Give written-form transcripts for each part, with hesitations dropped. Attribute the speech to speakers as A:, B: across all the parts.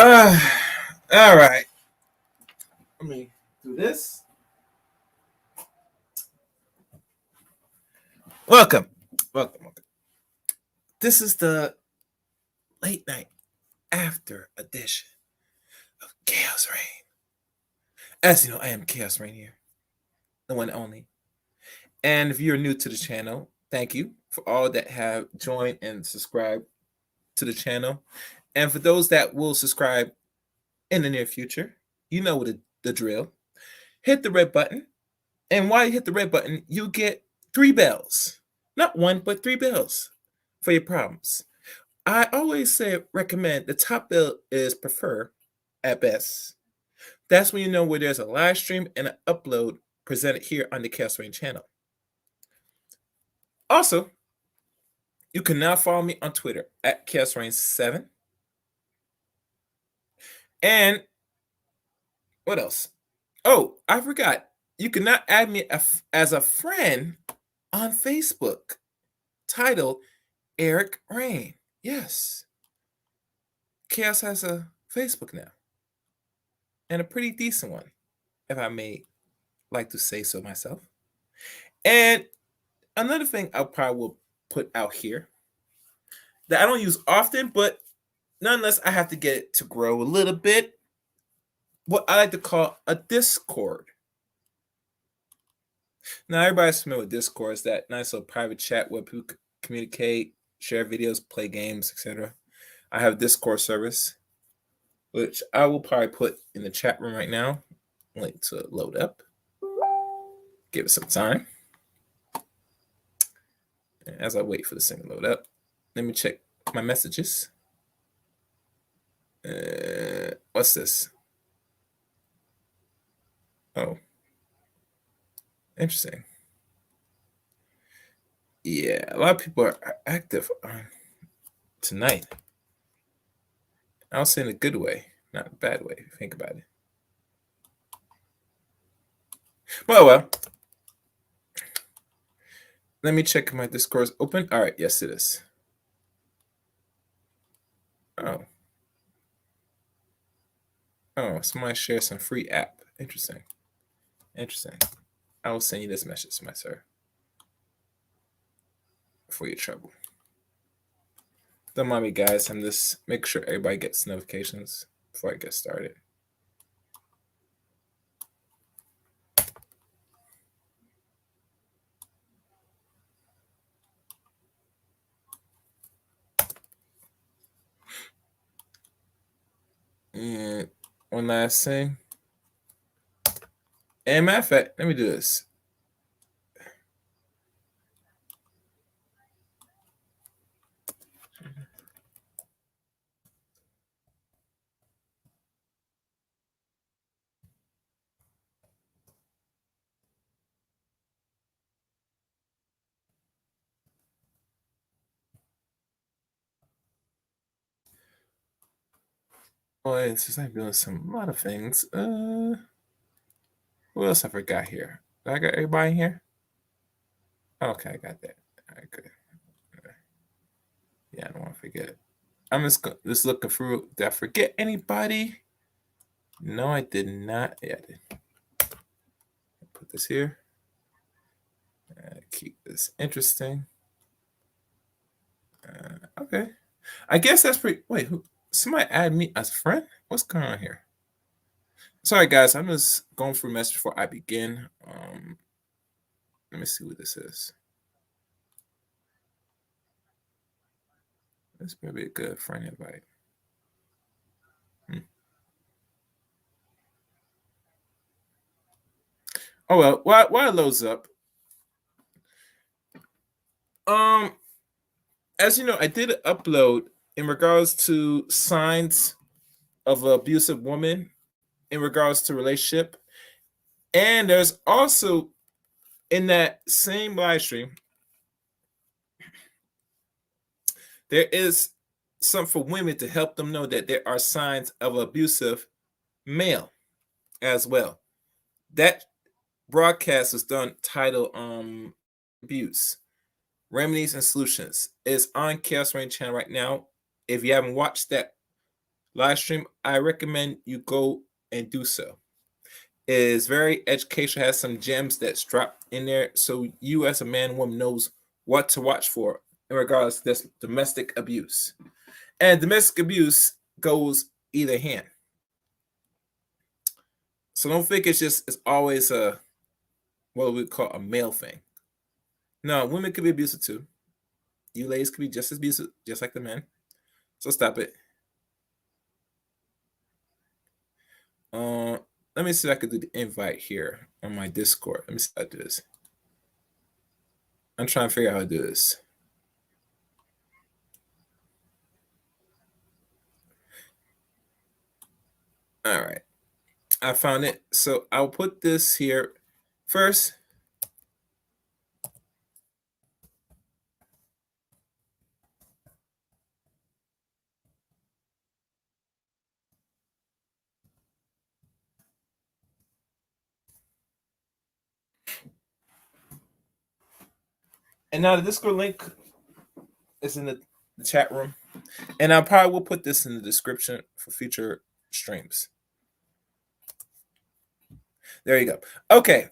A: Uh, all right. Let me do this. Welcome. Welcome. Welcome. This is the late night after edition of Chaos Rain. As you know, I am Chaos Rain here, the one and only. And if you're new to the channel, thank you for all that have joined and subscribed to the channel. And for those that will subscribe in the near future, you know the drill. Hit the red button. And while you hit the red button, you get 3 bells. Not one, but 3 bells for your problems. I always say recommend the top bell is prefer at best. That's when you know where there's a live stream and an upload presented here on the Chaos Rain channel. Also, you can now follow me on Twitter at Chaos Rain 7. And what else? Oh, I forgot. You can now add me as a friend on Facebook, titled Eric Rain. Yes. Chaos has a Facebook now. And a pretty decent one, if I may like to say so myself. And another thing I probably will put out here that I don't use often, but nonetheless, I have to get it to grow a little bit. What I like to call a Discord. Now, everybody's familiar with Discord. It's that nice little private chat where people communicate, share videos, play games, etc. I have Discord service, which I will probably put in the chat room right now. Link to load up. Give it some time. And as I wait for this thing to load up, let me check my messages. What's this? Oh, interesting. Yeah, a lot of people are active tonight. I'll say in a good way, not a bad way. Think about it. Well. Let me check if my Discord is open. All right, yes, it is. Oh. Oh, somebody shared some free app. Interesting. I will send you this message, my sir, for your trouble. Don't mind me, guys. I'm just make sure everybody gets notifications before I get started. And one last thing. And matter of fact, let me do this. Oh, and since I'm doing a lot of things, who else I forgot here? Did I got everybody here? Okay, I got that. All right, good. Yeah, I don't want to forget. I'm just looking through. Did I forget anybody? No, I did not. Yeah, I did. Put this here. Keep this interesting. Okay. I guess that's pretty. Wait, who? Somebody add me as a friend? What's going on here? Sorry, guys. I'm just going through a message before I begin. Let me see what this is. This may be a good friend invite. Oh well. While it loads up, as you know, I did upload in regards to signs of an abusive woman in regards to relationship, and there's also in that same live stream there is something for women to help them know that there are signs of abusive male as well. That broadcast was done titled Abuse Remedies and Solutions. It's on Chaos Rain channel right now. If you haven't watched that live stream, I recommend you go and do so. It is very educational, has some gems that's dropped in there, so you as a man woman knows what to watch for in regards to this domestic abuse. And domestic abuse goes either hand. So don't think it's always a what we call a male thing. No, women could be abusive too. You ladies could be just as abusive, just like the men. So stop it. Let me see if I could do the invite here on my Discord. Let me see how to do this. I'm trying to figure out how to do this. All right. I found it. So I'll put this here first. And now the Discord link is in the chat room. And I probably will put this in the description for future streams. There you go. Okay.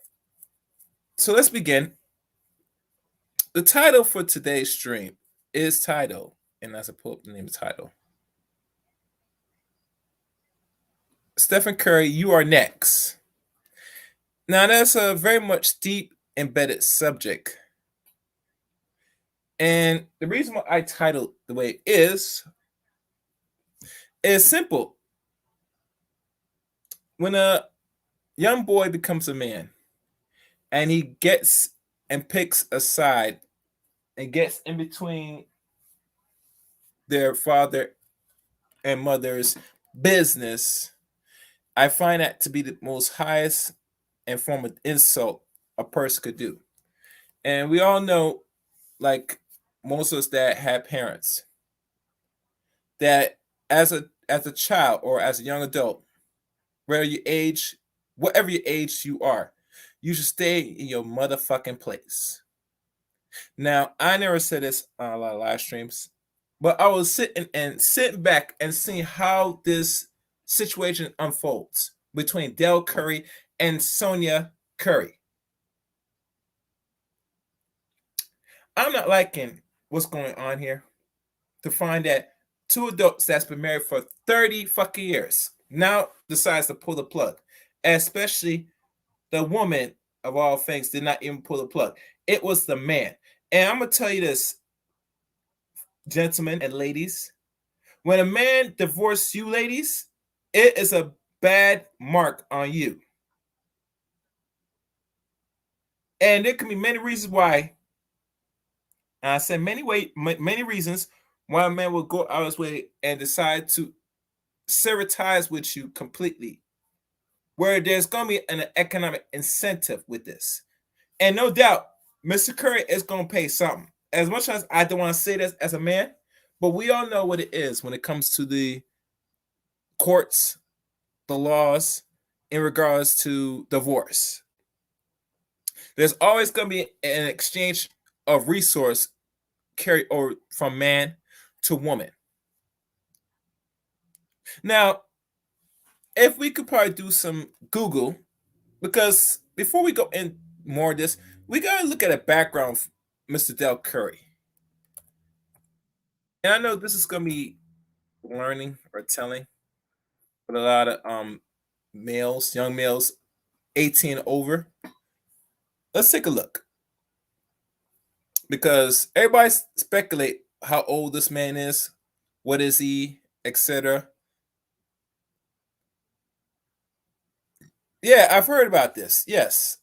A: So let's begin. The title for today's stream is titled, and as I pull up the name of the title, Stephen Curry, You Are Next. Now that's a very much deep, embedded subject. And the reason why I titled the way it is simple. When a young boy becomes a man and he gets and picks a side and gets in between their father and mother's business, I find that to be the most highest and form of insult a person could do. And we all know, like most of us that had parents, that as a child or as a young adult, where your age, whatever your age you are, you should stay in your motherfucking place. Now, I never said this on a lot of live streams, but I was sitting back and seeing how this situation unfolds between Dell Curry and Sonya Curry. I'm not liking what's going on here to find that two adults that's been married for 30 fucking years now decides to pull the plug. Especially the woman of all things did not even pull the plug. It was the man. And I'm gonna tell you this, gentlemen and ladies. When a man divorces you, ladies, it is a bad mark on you. And there can be many reasons why. And I said many reasons why a man will go out of his way and decide to sever ties with you completely. Where there's gonna be an economic incentive with this. And no doubt, Mr. Curry is gonna pay something. As much as I don't want to say this as a man, but we all know what it is when it comes to the courts, the laws in regards to divorce. There's always going to be an exchange of resource carried over from man to woman. Now, if we could probably do some Google, because before we go in more of this, we got to look at a background of Mr. Del Curry. And I know this is going to be learning or telling with a lot of males, young males, 18 over. Let's take a look, because everybody speculate how old this man is, what is he, etc. Yeah, I've heard about this. Yes,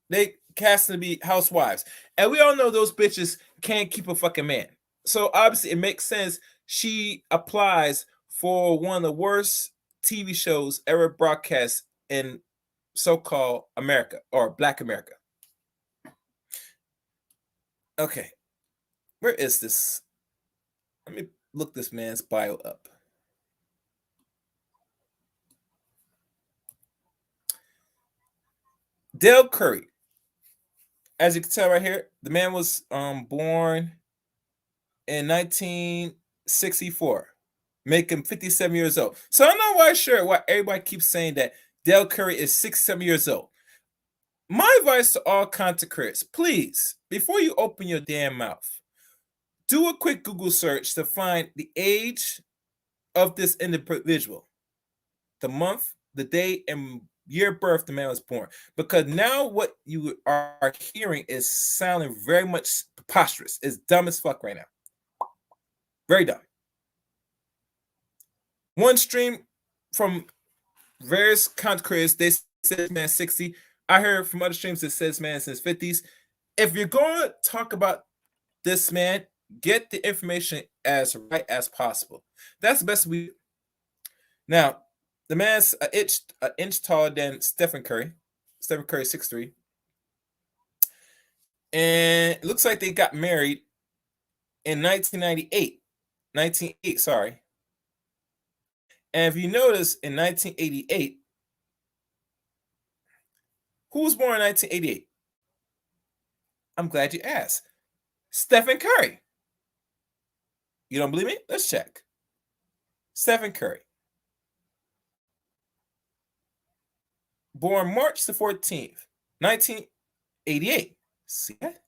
A: they cast to be housewives, and we all know those bitches can't keep a fucking man. So obviously, it makes sense she applies for one of the worst TV shows ever broadcast in so-called America or Black America. Okay, where is this? Let me look this man's bio up. Dale Curry. As you can tell right here, the man was born in 1964, making 57 years old. So I'm not quite sure why everybody keeps saying that Dale Curry is 67 years old. My advice to all content creators, please, before you open your damn mouth, do a quick Google search to find the age of this individual, the month, the day, and year of birth the man was born. Because now what you are hearing is sounding very much preposterous. It's dumb as fuck right now. Very dumb. One stream from various content creators, they said man 60. I heard from other streams that says man since 50s. If you're going to talk about this man, get the information as right as possible. That's the best we. Now, the man's an inch taller than Stephen Curry. Stephen Curry 6'3". And it looks like they got married in 1998. 1988, sorry. And if you notice, in 1988, who was born in 1988? I'm glad you asked. Stephen Curry. You don't believe me? Let's check. Stephen Curry. Born March the 14th, 1988. See that?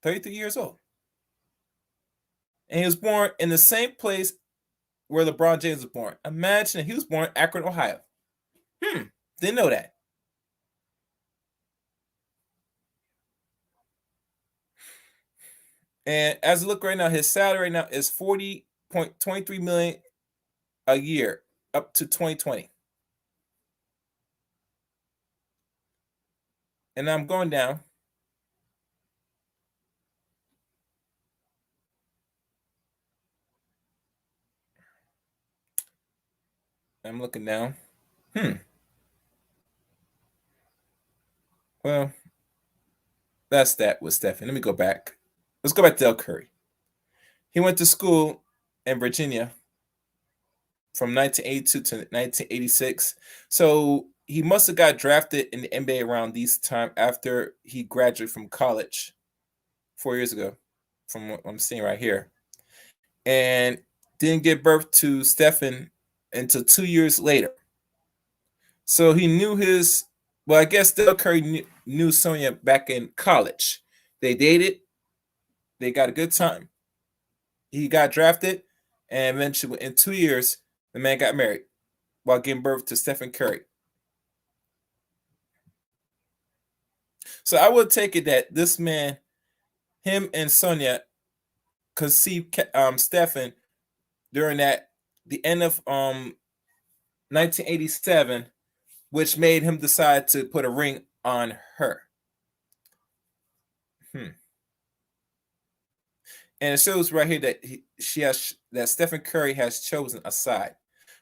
A: 33 years old. And he was born in the same place where LeBron James was born. Imagine he was born in Akron, Ohio. Didn't know that. And as I look right now, his salary right now is 40.23 million a year up to 2020. And I'm going down. I'm looking down. Well, that's that with Stephen. Let me go back. Let's go back to Del Curry. He went to school in Virginia from 1982 to 1986. So he must have got drafted in the NBA around these time after he graduated from college 4 years ago, from what I'm seeing right here. And didn't give birth to Stephen until 2 years later. So he knew his, well, I guess Del Curry knew Sonya back in college. They dated, they got a good time. He got drafted, and eventually, in 2 years, the man got married while giving birth to Stephen Curry. So I would take it that this man, him and Sonya, conceived Stephen during the end of 1987, which made him decide to put a ring on her. And it shows right here that that Stephen Curry has chosen a side,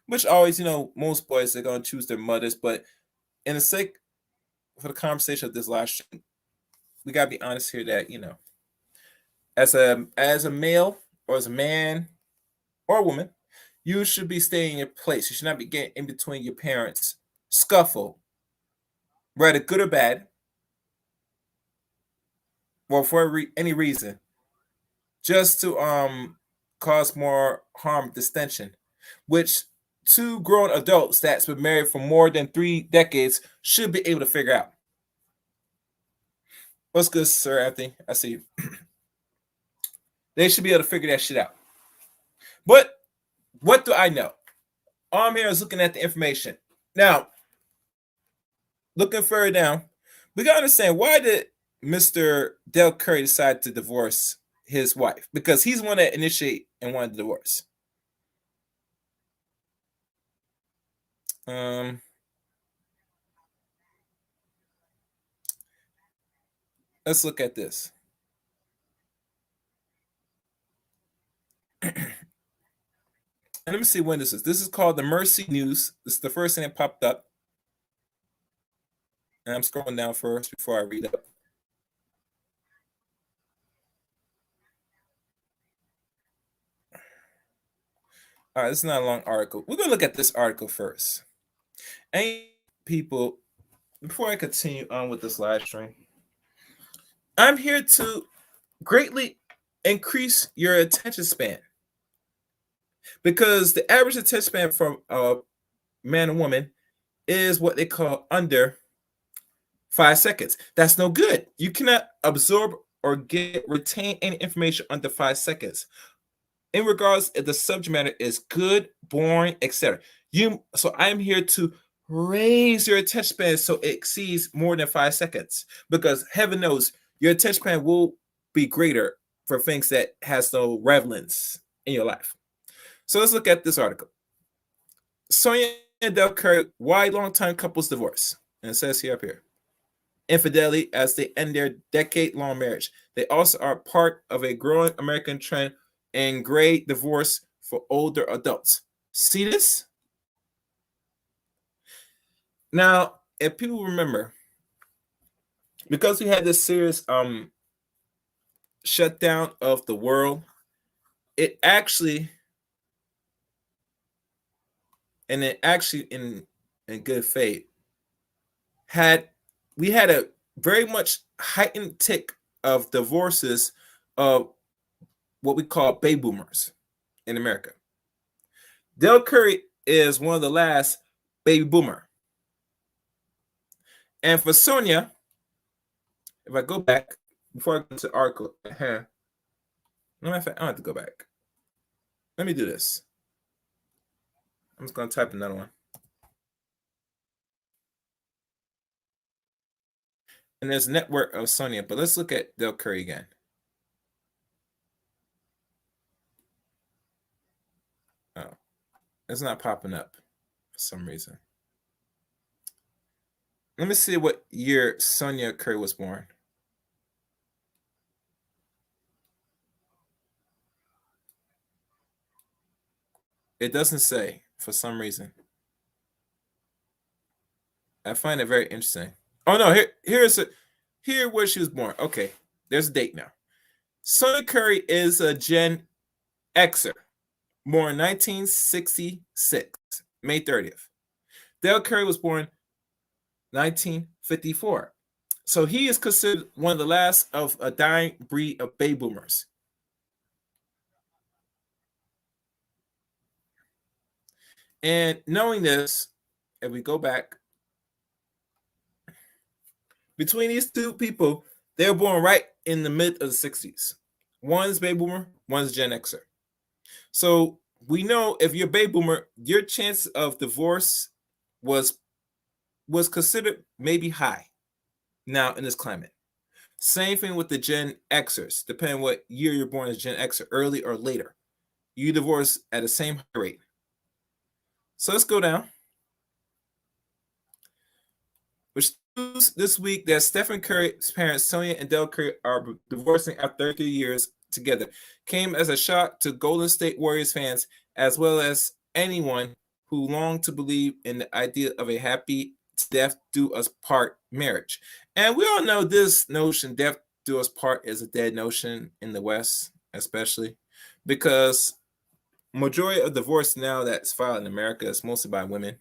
A: which always, most boys are going to choose their mothers, but in the sake for the conversation of this live stream, we gotta be honest here that as a male or as a man or a woman, you should be staying in your place. You should not be getting in between your parents' scuffle, whether good or bad, or for any reason, just to cause more harm, distension, which two grown adults that's been married for more than 3 decades should be able to figure out. What's good, Sir Anthony? I see you. They should be able to figure that shit out. But what do I know? All I'm here is looking at the information. Now, looking further down, we gotta understand, why did Mr. Del Curry decide to divorce his wife? Because he's the one that initiated and wanted the divorce. Let's look at this. And let me see when this is. This is called the Mercy News. This is the first thing that popped up. And I'm scrolling down first before I read up. All right, this is not a long article. We're going to look at this article first. And people, before I continue on with this live stream, I'm here to greatly increase your attention span. Because the average attention span from a man and woman is what they call under 5 seconds. That's no good. You cannot absorb or retain any information under 5 seconds. In regards if the subject matter is good, boring, etc. So I'm here to raise your attention span so it exceeds more than 5 seconds, because heaven knows your attention span will be greater for things that has no relevance in your life. So let's look at this article. Sonya and Del Curry, why longtime couples divorce? And it says here up here. Infidelity as they end their decade-long marriage. They also are part of a growing American trend in gray divorce for older adults. See this? Now, if people remember, because we had this serious shutdown of the world, it actually in good faith we had a very much heightened tick of divorces of what we call baby boomers in America. Del Curry is one of the last baby boomer. And for Sonya, if I go back before I go to the article, no matter of fact, I don't have to go back. Let me do this. I'm just going to type another one. And there's a network of Sonya, but let's look at Del Curry again. It's not popping up for some reason. Let me see what year Sonya Curry was born. It doesn't say for some reason. I find it very interesting. Oh no, here where she was born. Okay, there's a date now. Sonya Curry is a Gen Xer, born 1966, May 30th. Dell Curry was born 1954. So he is considered one of the last of a dying breed of baby boomers. And knowing this, if we go back, between these two people, they were born right in the mid of the 60s. One's baby boomer, one's Gen Xer. So we know if you're a baby boomer, your chance of divorce was considered maybe high now in this climate. Same thing with the Gen Xers, depending what year you're born as Gen Xer, early or later. You divorce at the same rate. So let's go down. Which this week that Stephen Curry's parents, Sonya and Dell Curry, are divorcing after 30 years together. Came as a shock to Golden State Warriors fans, as well as anyone who longed to believe in the idea of a happy death do us part marriage. And we all know this notion, death do us part, is a dead notion in the West, especially because majority of divorce now that's filed in America is mostly by women.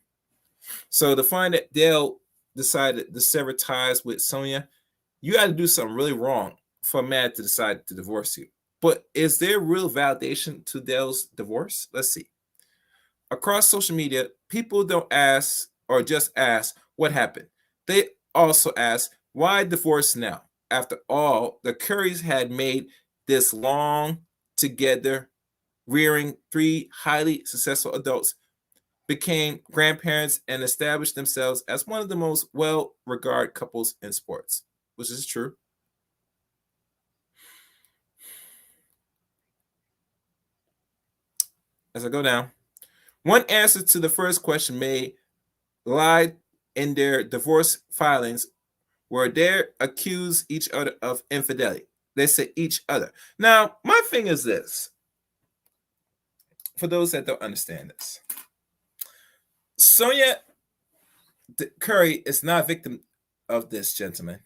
A: So to find that Dell decided to sever ties with Sonya, you got to do something really wrong for a man to decide to divorce you. But is there real validation to Dell's divorce? Let's see. Across social media, people don't ask or just ask what happened. They also ask, why divorce now? After all, the Currys had made this long together, rearing three highly successful adults, became grandparents, and established themselves as one of the most well-regarded couples in sports, which is true. As I go down, one answer to the first question may lie in their divorce filings where they accuse each other of infidelity. They say each other. Now, my thing is this, for those that don't understand this. Sonya Curry is not a victim of this, gentlemen.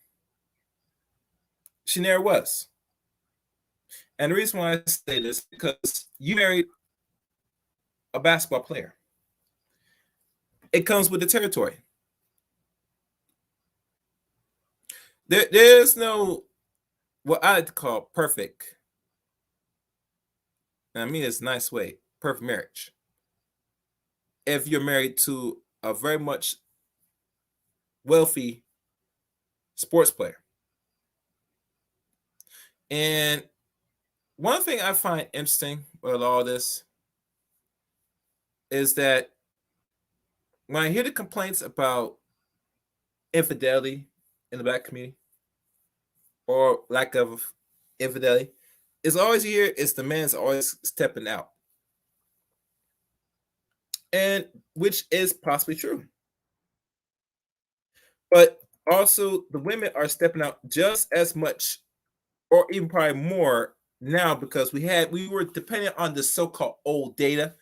A: She never was. And the reason why I say this is because you married a basketball player. It comes with the territory. There's no what I like to call perfect. And I mean it's a nice way, perfect marriage. If you're married to a very much wealthy sports player. And one thing I find interesting with all this is that when I hear the complaints about infidelity in the black community or lack of infidelity, it's always here, it's the man's always stepping out. And which is possibly true. But also the women are stepping out just as much or even probably more now because we were dependent on the so-called old data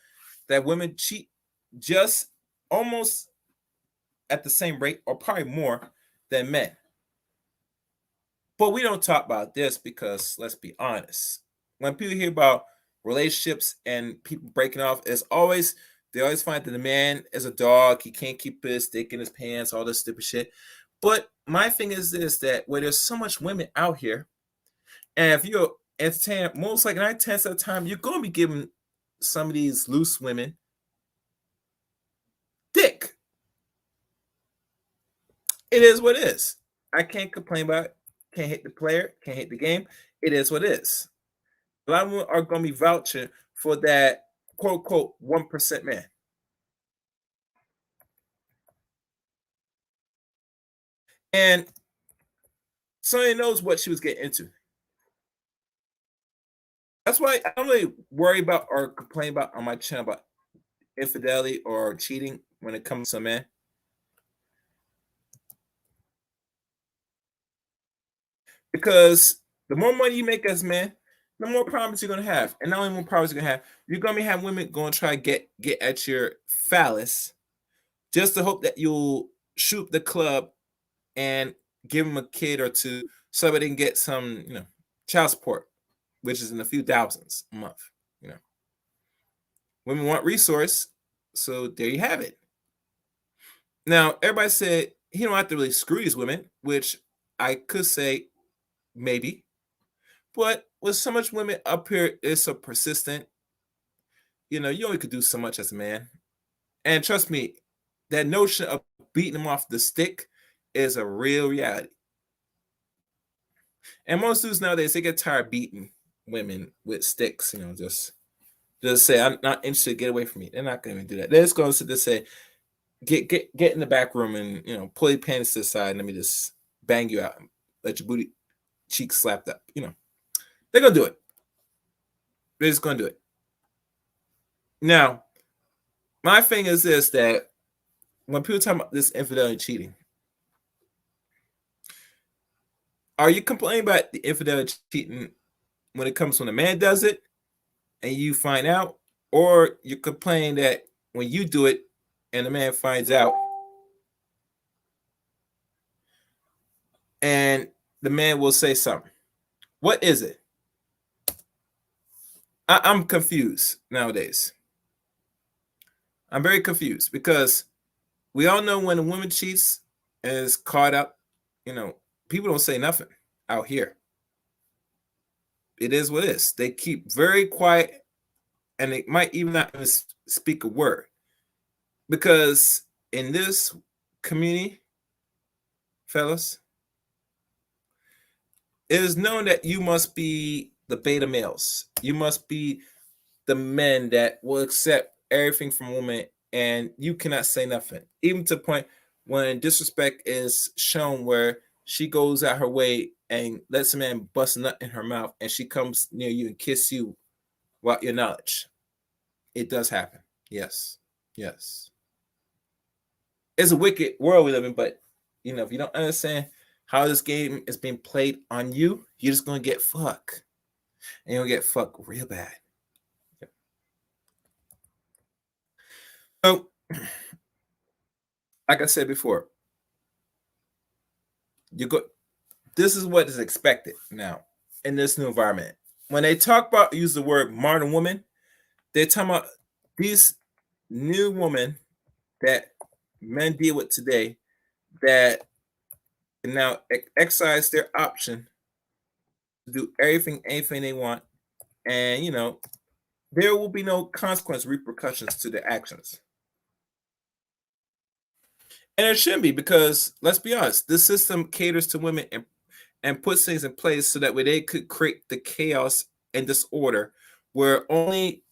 A: that women cheat just almost at the same rate or probably more than men. But we don't talk about this because let's be honest. When people hear about relationships and people breaking off, they always find that the man is a dog, he can't keep his dick in his pants, all this stupid shit. But my thing is this, that where there's so much women out here, and if you're entertaining, most like 9/10 of the time, you're gonna be giving some of these loose women dick. It is what it is. I can't complain about it. Can't hate the player. Can't hate the game. It is what it is. A lot of them are going to be vouching for that quote unquote 1% man. And Sonya knows what she was getting into. That's why I don't really worry about or complain about on my channel about infidelity or cheating when it comes to a man? Because the more money you make as a man, the more problems you're gonna have. And not only more problems you're gonna have, you're gonna have women going to try to get at your phallus just to hope that you'll shoot the club and give them a kid or two so that they can get some, child support, which is in a few thousands a month. You know, women want resource, so there you have it. Now, everybody said he don't have to really screw these women, which I could say maybe, but with so much women up here is so persistent, you only could do so much as a man. And trust me, that notion of beating them off the stick is a real reality. And most dudes nowadays they get tired of beating women with sticks. Just say I'm not interested. Get away from me. They're not going to do that. They're just going to sit there and say, get in the back room and pull your panties to the side and let me just bang you out and let your booty cheeks slapped up. They're gonna do it. They're just gonna do it. Now, my thing is this: that when people talk about this infidelity cheating, are you complaining about the infidelity cheating when it comes when a man does it and you find out, or you complain that when you do it and the man finds out and the man will say something? What is it? I'm confused nowadays. I'm very confused because we all know when a woman cheats and is caught up, people don't say nothing out here. It is what it is. They keep very quiet and they might even not even speak a word. Because in this community, fellas, it is known that you must be the beta males. You must be the men that will accept everything from women and you cannot say nothing. Even to the point when disrespect is shown where she goes out her way and lets a man bust a nut in her mouth and she comes near you and kiss you without your knowledge. It does happen. Yes. Yes. It's a wicked world we live in, but if you don't understand how this game is being played on you, you're just gonna get fucked. And you'll get fucked real bad. So, like I said before, you go. This is what is expected now in this new environment. When they talk about use the word modern woman, they're talking about these new women that men deal with today that can now exercise their option to do anything they want, and there will be no consequence, repercussions to their actions. And it shouldn't be because let's be honest, this system caters to women and puts things in place so that way they could create the chaos and disorder where only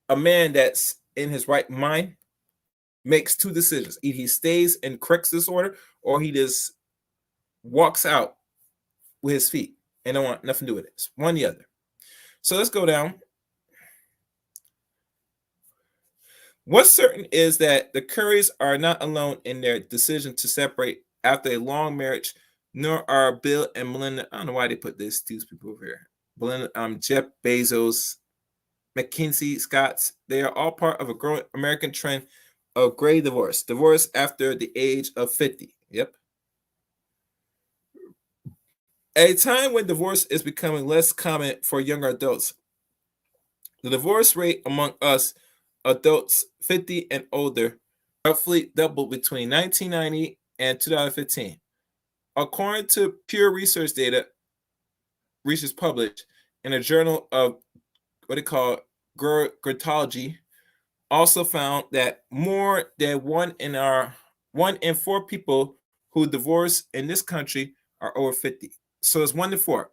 A: a man that's in his right mind makes two decisions. Either he stays and corrects disorder or he just walks out with his feet and don't want nothing to do with it. It's one or the other. So let's go down. What's certain is that the Currys are not alone in their decision to separate after a long marriage, nor are Bill and Melinda. I don't know why they put these people over here. Belinda, Jeff Bezos, McKinsey, Scotts. They are all part of a growing American trend of gray divorce. Divorce after the age of 50. Yep. At a time when divorce is becoming less common for younger adults, the divorce rate among us adults 50 and older roughly doubled between 1990 and 2015. According to Pure Research data, research published in a journal of what they call Gynecology, also found that more than one in four people who divorce in this country are over 50. So it's 1 in 4.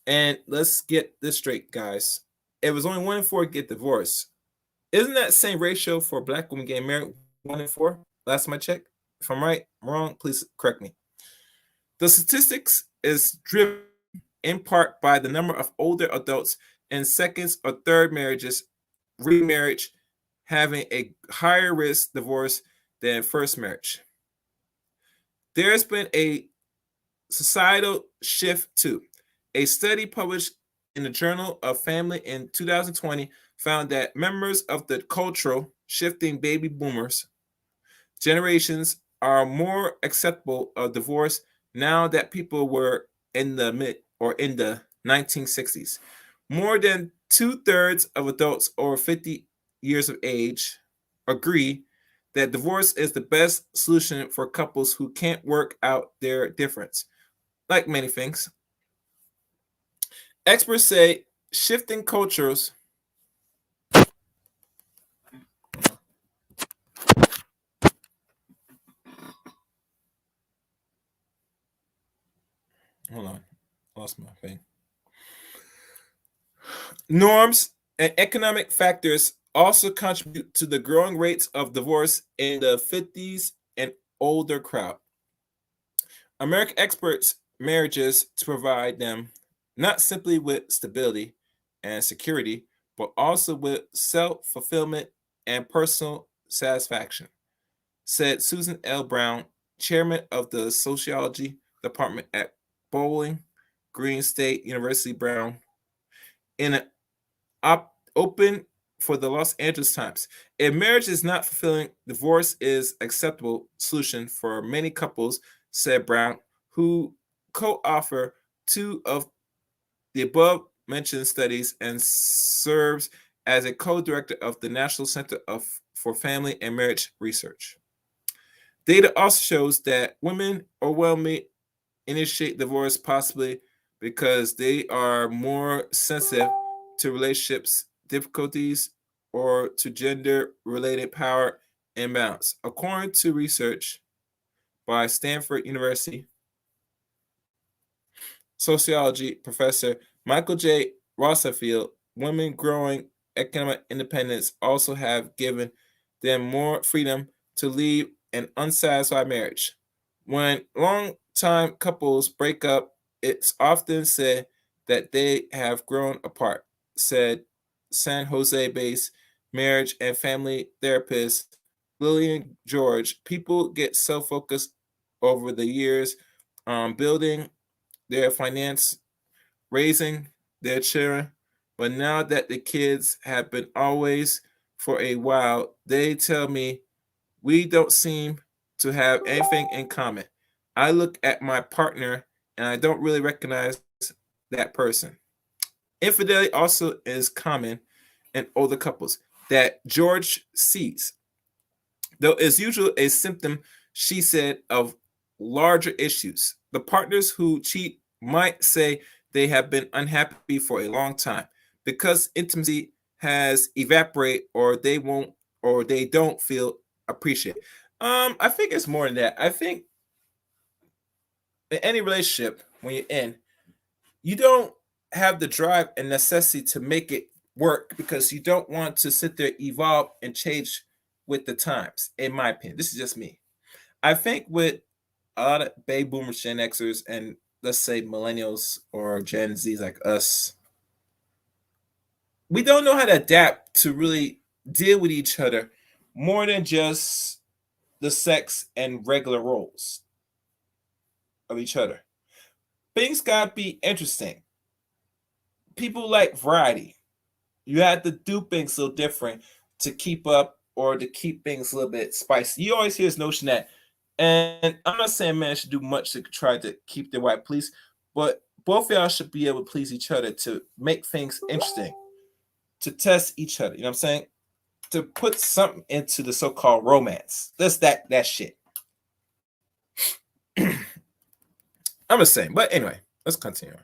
A: And let's get this straight, guys. If it was only 1 in 4 get divorced, isn't that same ratio for black women getting married 1 in 4? Last time I checked. If I'm right, wrong, please correct me. The statistics is driven in part by the number of older adults in seconds or third marriages, remarriage, having a higher risk divorce than first marriage. There's been a societal shift too. A study published in the Journal of Family in 2020 found that members of the cultural shifting baby boomers generations are more acceptable of divorce now that people were in the mid or in the 1960s. More than two-thirds of adults over 50 years of age agree that divorce is the best solution for couples who can't work out their difference. Like many things, experts say shifting cultures. Hold on, lost my thing. Norms and economic factors also contribute to the growing rates of divorce in the 50s and older crowd. American experts marriages to provide them not simply with stability and security, but also with self-fulfillment and personal satisfaction, said Susan L. Brown, chairman of the sociology department at Bowling Green State University. Brown, in an open for the Los Angeles Times. If marriage is not fulfilling, divorce is acceptable solution for many couples, said Brown, who co-author two of the above mentioned studies and serves as a co-director of the National Center for Family and Marriage Research. Data also shows that women overwhelmingly initiate divorce possibly because they are more sensitive to relationships difficulties or to gender-related power imbalance. According to research by Stanford University sociology professor Michael J. Rossfield, women growing economic independence also have given them more freedom to leave an unsatisfied marriage. When long-time couples break up, it's often said that they have grown apart, said San Jose-based marriage and family therapist Lillian George. People get so focused over the years on building their finance, raising their children, but now that the kids have been always for a while, they tell me we don't seem to have anything in common. I look at my partner and I don't really recognize that person. Infidelity also is common in older couples that George sees, though it's usually a symptom, she said, of larger issues. The partners who cheat might say they have been unhappy for a long time because intimacy has evaporated or they don't feel appreciated. I think it's more than that. I think in any relationship, when you're in, you don't have the drive and necessity to make it work because you don't want to sit there, evolve, and change with the times, in my opinion. This is just me. I think with a lot of baby boomers, Gen Xers, and let's say millennials or Gen Zs like us, we don't know how to adapt to really deal with each other more than just the sex and regular roles of each other. Things gotta be interesting. People like variety. You have to do things a little different to keep up or to keep things a little bit spicy. You always hear this notion that, and I'm not saying men should do much to try to keep their wife pleased, but both of y'all should be able to please each other to make things interesting, to test each other. You know what I'm saying? To put something into the so-called romance. That's that shit. I'm just saying. But anyway, let's continue.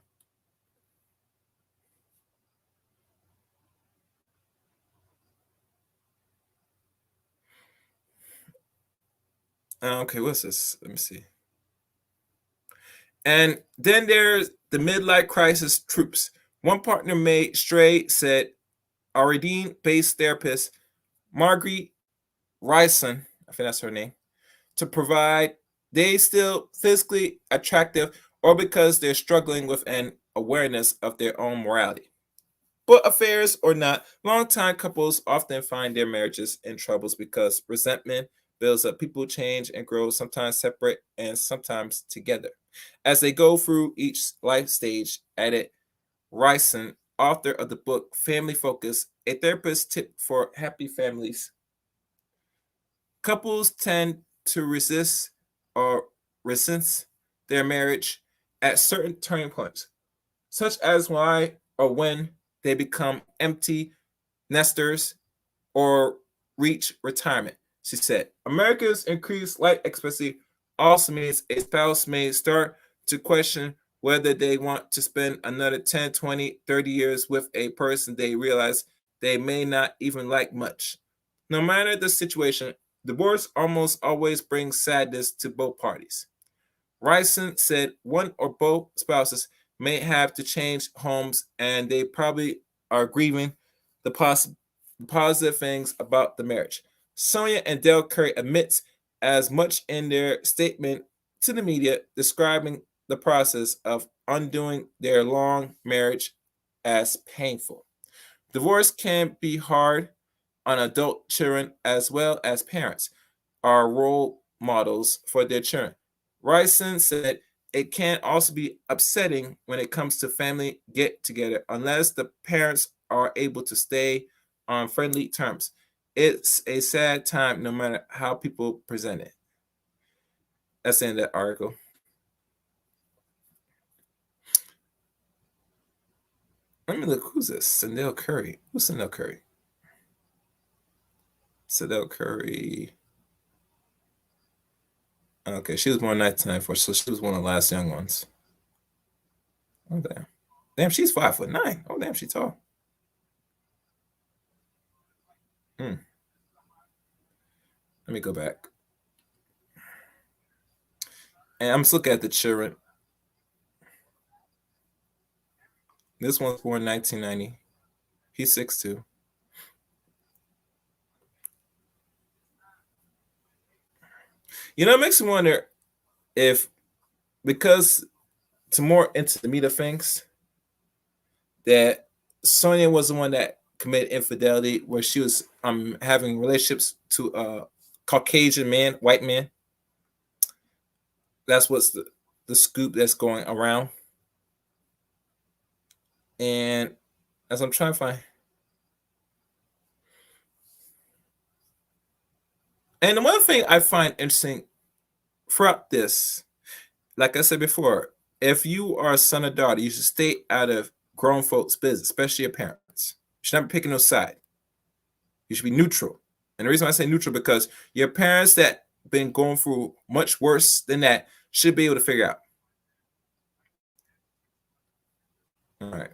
A: Okay, what's this? Let me see. And then there's the midlife crisis troops. One partner made stray, said Aridine-based therapist Marguerite Ryson, I think that's her name, to provide they still physically attractive or because they're struggling with an awareness of their own morality. But affairs or not, longtime couples often find their marriages in troubles because resentment builds up. People change and grow, sometimes separate and sometimes together. As they go through each life stage, added Ryson, author of the book Family Focus, a therapist tip for happy families. Couples tend to resist or resent their marriage at certain turning points, such as why or when they become empty nesters or reach retirement. She said, America's increased life expectancy also means a spouse may start to question whether they want to spend another 10, 20, 30 years with a person they realize they may not even like much. No matter the situation, divorce almost always brings sadness to both parties. Ryson said one or both spouses may have to change homes and they probably are grieving the positive things about the marriage. Sonya and Dell Curry admits as much in their statement to the media describing the process of undoing their long marriage as painful. Divorce can be hard on adult children as well as parents are role models for their children. Ryson said it can also be upsetting when it comes to family get together unless the parents are able to stay on friendly terms. It's a sad time no matter how people present it. That's the end of that article. Let me look. Who's this? Sandell Curry. Who's Sandell Curry? Sandell Curry. Okay, she was born 1994, so she was one of the last young ones. Oh, damn. Damn, she's 5'9". Oh, damn, she's tall. Hmm. Let me go back. And I'm just looking at the children. This one's born 1990. He's 6'2". You know, it makes me wonder if, because to more into the meat of things, that Sonya was the one that committed infidelity, where she was having relationships to a Caucasian man, white man. That's what's the scoop that's going around. And as I'm trying to find, and the one thing I find interesting throughout this, like I said before, if you are a son or daughter, you should stay out of grown folks' business, especially your parents. You should not be picking no side. You should be neutral. And the reason I say neutral because your parents that been going through much worse than that should be able to figure out. All right.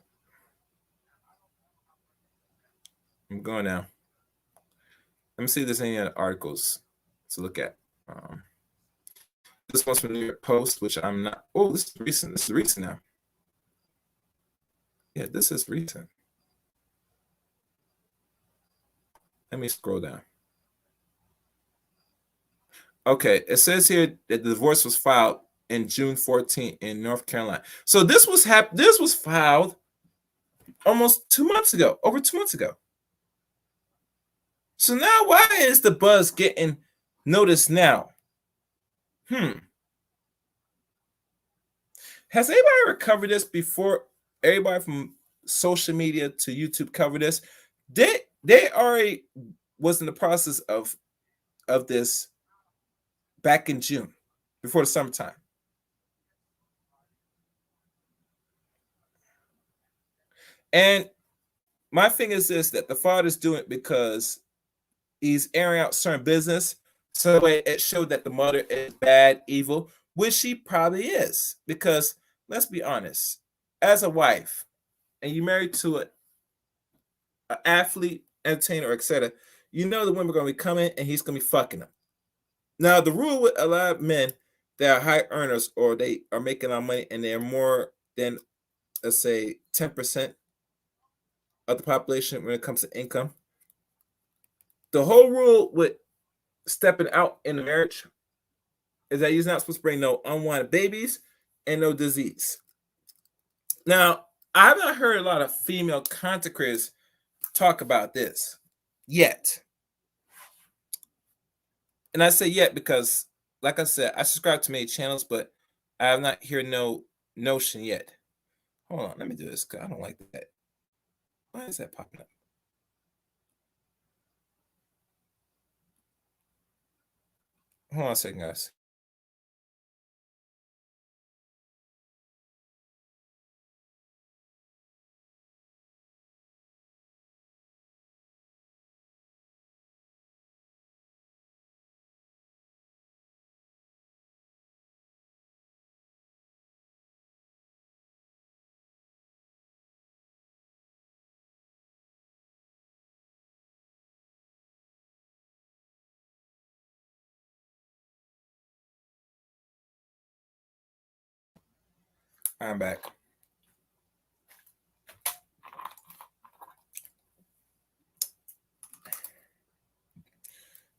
A: I'm going now. Let me see if there's any other articles to look at. This one's from the New York Post, which I'm not. Oh, this is recent. This is recent now. Yeah, this is recent. Let me scroll down. Okay, it says here that the divorce was filed in June 14th in North Carolina. So this was filed almost 2 months ago, over 2 months ago. So now why is the buzz getting noticed now? Has anybody ever covered this before? Everybody from social media to YouTube covered this. They already was in the process of this back in June, before the summertime. And my thing is this, that the father's doing it because he's airing out certain business. So it showed that the mother is bad, evil, which she probably is. Because let's be honest, as a wife, and you married to an athlete, entertainer, etc., you know the women are going to be coming and he's going to be fucking them. Now, the rule with a lot of men that are high earners or they are making a lot of money and they're more than, let's say, 10% of the population when it comes to income, the whole rule with stepping out in a marriage is that you're not supposed to bring no unwanted babies and no disease. Now, I've not heard a lot of female content creators talk about this yet. And I say yet because, like I said, I subscribe to many channels, but I have not heard no notion yet. Hold on, let me do this because I don't like that. Why is that popping up? Hold on a second, guys. I'm back.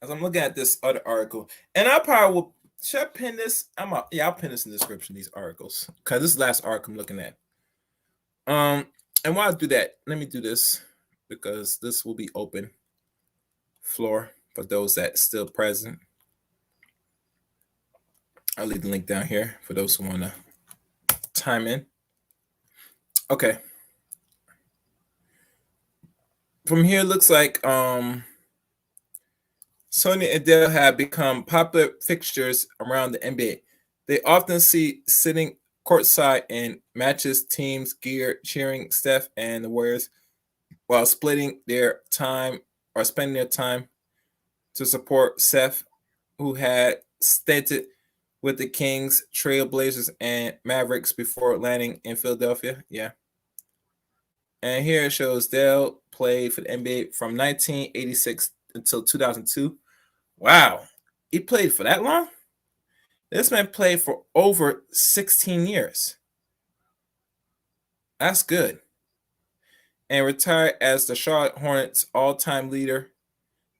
A: As I'm looking at this other article, and I probably will. Should I pin this? I'll pin this in the description. These articles, because this is the last article I'm looking at. And while I do that, let me do this because this will be open floor for those that still present. I'll leave the link down here for those who want to time in. Okay. From here, it looks like Sonya and Dell have become popular fixtures around the NBA. They often see sitting courtside in matches, teams gear cheering Steph and the Warriors while splitting their time or spending their time to support Steph, who had stinted with the Kings, Trailblazers, and Mavericks before landing in Philadelphia. Yeah. And here it shows Dell played for the NBA from 1986 until 2002. Wow. He played for that long? This man played for over 16 years. That's good. And retired as the Charlotte Hornets all-time leader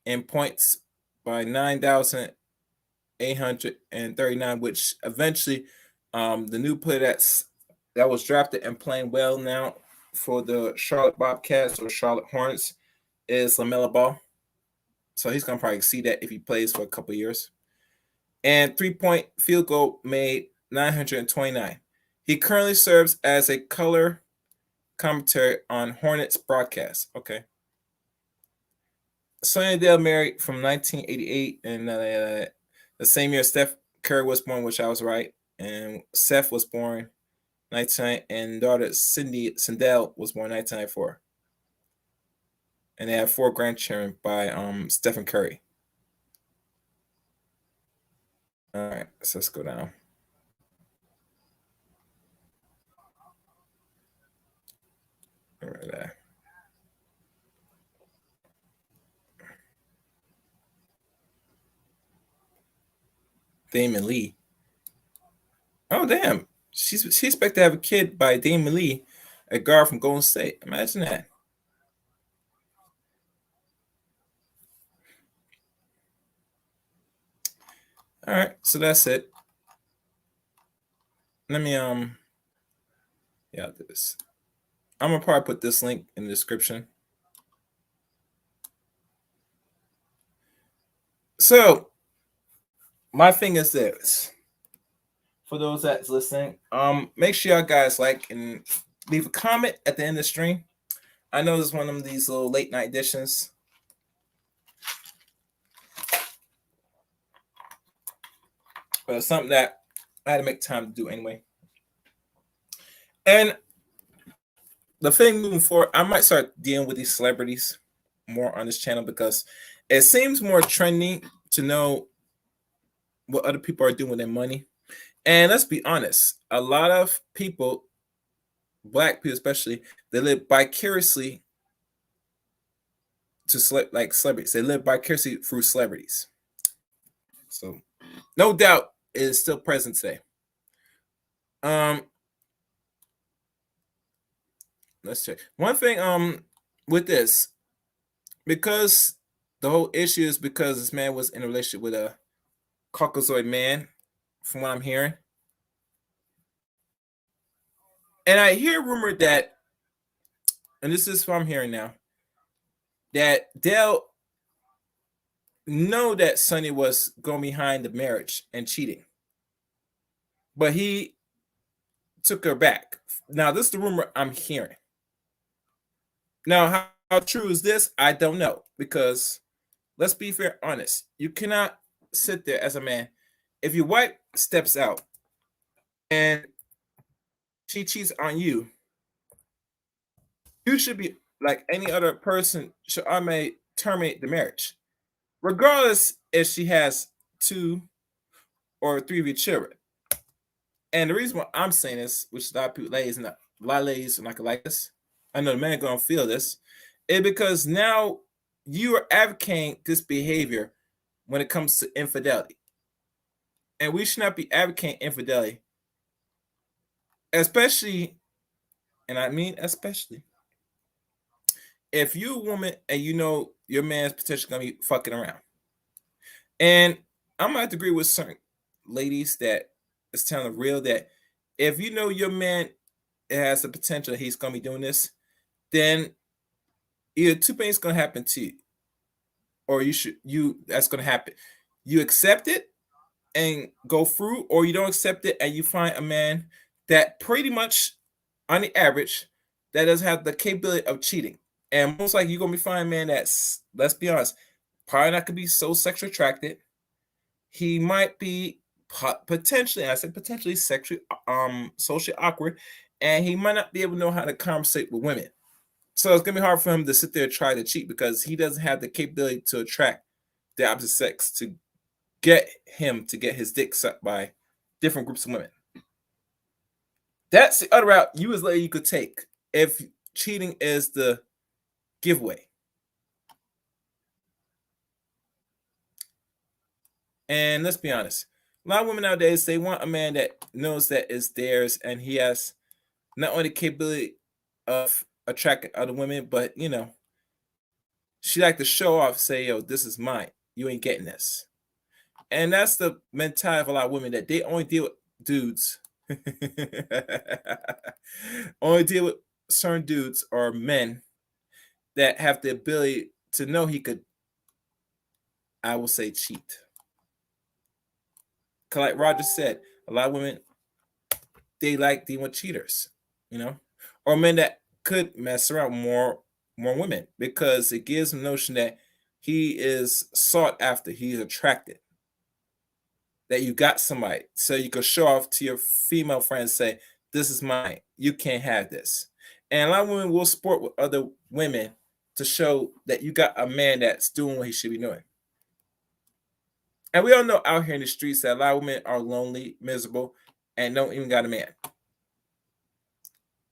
A: in points by 9,839, which eventually the new player that was drafted and playing well now for the Charlotte Bobcats or Charlotte Hornets is LaMelo Ball. So he's going to probably see that if he plays for a couple years. And 3-point field goal made 929. He currently serves as a color commentary on Hornets broadcast. Okay. Sonya Dell married from 1988, and the same year Steph Curry was born, which I was right. And Seth was born 1990, and daughter Cindy Sindel was born 1994. And they have 4 grandchildren by Stephen Curry. All right, so let's go down. Right there. Damon Lee. Oh damn, she's expected to have a kid by Damon Lee, a guard from Golden State. Imagine that. All right, so that's it. Let me yeah, I'll do this. I'm gonna probably put this link in the description. So my thing is this. For those that's listening, make sure y'all guys like and leave a comment at the end of the stream. I know this is one of these little late night editions. But it's something that I had to make time to do anyway. And the thing moving forward, I might start dealing with these celebrities more on this channel because it seems more trendy to know what other people are doing with their money. And let's be honest, a lot of people, black people especially, they live vicariously to like celebrities. They live vicariously through celebrities. So no doubt it is still present today. Let's check. One thing with this, because the whole issue is because this man was in a relationship with a Caucasoid man, from what I'm hearing. And I hear rumor that and this is what I'm hearing now, that Dell know that Sonny was going behind the marriage and cheating, but he took her back. Now, this is the rumor I'm hearing. Now, how true is this? I don't know, because let's be fair, honest. You cannot sit there as a man. If your wife steps out and she cheats on you, you should be like any other person should automatically terminate the marriage, regardless if she has two or three of your children. And the reason why I'm saying this, which a lot of people, ladies, and a lot of ladies are not gonna like this, I know the men are gonna feel this, is because now you are advocating this behavior when it comes to infidelity. And we should not be advocating infidelity, especially, and I mean especially, if you're a woman and you know your man's potentially gonna be fucking around. And I'm gonna have to agree with certain ladies that it's telling the real that if you know your man has the potential that he's gonna be doing this, then either two things gonna happen to you, or you that's gonna happen. You accept it and go through, or you don't accept it and you find a man that pretty much on the average that doesn't have the capability of cheating. And most likely you're gonna be finding a man that's, let's be honest, probably not gonna be so sexually attracted. He might be potentially, I said potentially sexually socially awkward, and he might not be able to know how to conversate with women. So it's gonna be hard for him to sit there and try to cheat because he doesn't have the capability to attract the opposite sex to get him to get his dick sucked by different groups of women. That's the other route you as lady you could take if cheating is the giveaway. And let's be honest, a lot of women nowadays they want a man that knows that is theirs and he has not only the capability of attracting other women, but she like to show off, say, yo, this is mine. You ain't getting this. And that's the mentality of a lot of women that they only deal with dudes. Only deal with certain dudes or men that have the ability to know he could, I will say, cheat. Cause like Roger said, a lot of women they like dealing with cheaters, or men that could mess around more women because it gives them the notion that he is sought after, he's attracted, that you got somebody, so you can show off to your female friends, say, "This is mine. You can't have this." And a lot of women will sport with other women to show that you got a man that's doing what he should be doing. And we all know out here in the streets that a lot of women are lonely, miserable, and don't even got a man.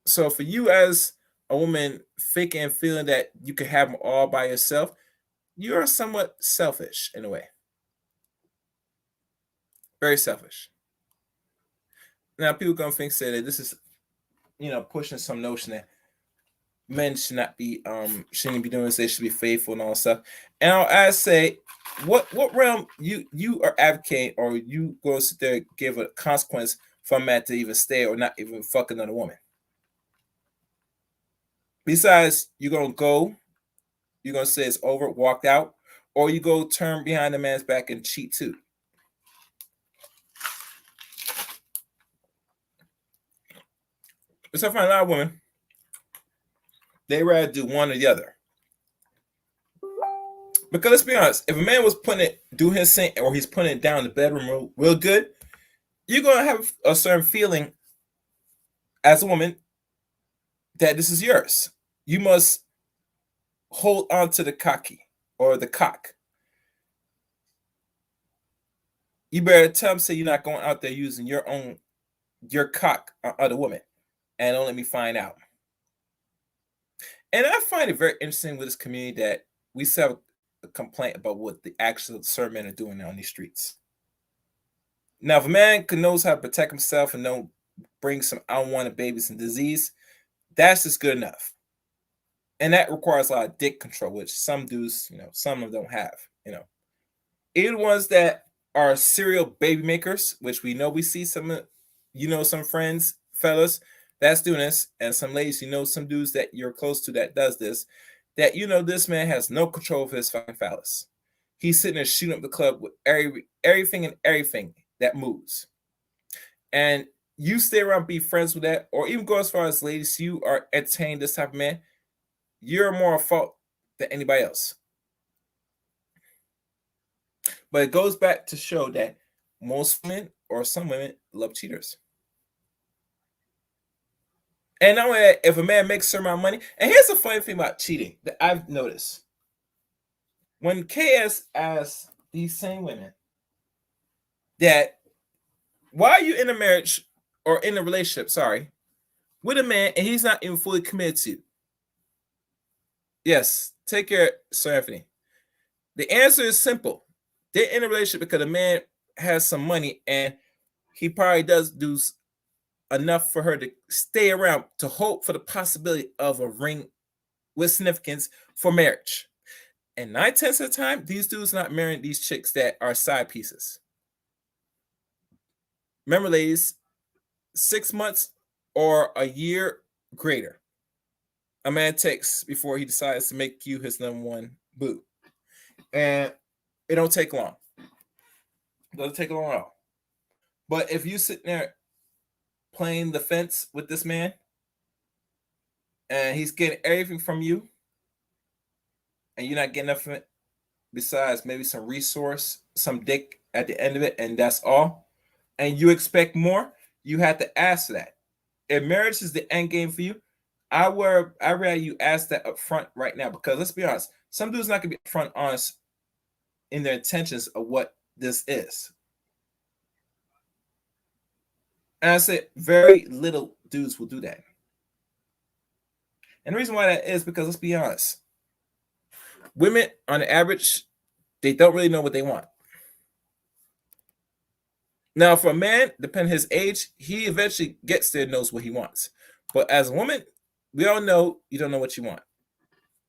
A: So for you as a woman faking and feeling that you can have them all by yourself, you are somewhat selfish in a way. Very selfish. Now people gonna say that this is, pushing some notion that men should not be shouldn't be doing this, they should be faithful and all that stuff. And I say, what realm you are advocating, or you go sit there and give a consequence for a man to even stay or not even fuck another woman? Besides, you're gonna say it's over, walk out, or you go turn behind the man's back and cheat too. Because I find a lot of women, they rather do one or the other. Because let's be honest, if a man was doing his thing, or he's putting it down in the bedroom real good, you're gonna have a certain feeling as a woman that this is yours. You must hold on to the cocky or the cock. You better tell him, say you're not going out there using your cock on other women, and don't let me find out. And I find it very interesting with this community that we still have a complaint about what the actual certain men are doing on these streets. Now, if a man knows how to protect himself and don't bring some unwanted babies and disease, that's just good enough. And that requires a lot of dick control, which some dudes, some of them don't have. Even the ones that are serial baby makers, which we know we see some, some friends, fellas, that's doing this, and some ladies, some dudes that you're close to that does this, that this man has no control of his fucking phallus. He's sitting there shooting up the club with everything that moves. And you stay around, be friends with that, or even go as far as ladies, you are entertaining this type of man, you're more at fault than anybody else. But it goes back to show that most women or some women love cheaters. And not only that, if a man makes a certain amount of money, and here's the funny thing about cheating that I've noticed. When KS asks these same women that, why are you in a marriage or in a relationship, with a man and he's not even fully committed to you? Yes, take care, Sir Anthony. The answer is simple. They're in a relationship because the man has some money and he probably does do enough for her to stay around to hope for the possibility of a ring with significance for marriage. And 9/10 of the time, these dudes not marrying these chicks that are side pieces. Remember, ladies, 6 months or a year greater a man takes before he decides to make you his number one boo. And it don't take long. It doesn't take long at all. But if you sit there playing the fence with this man and he's getting everything from you and you're not getting nothing besides maybe some resource, some dick at the end of it, and that's all, and you expect more, you have to ask for that. If marriage is the end game for you, I rather you ask that up front right now, because let's be honest, some dudes not gonna be upfront honest in their intentions of what this is. And I said very little dudes will do that. And the reason why that is because let's be honest, women on the average, they don't really know what they want. Now, for a man, depending on his age, he eventually gets there and knows what he wants. But as a woman, we all know you don't know what you want.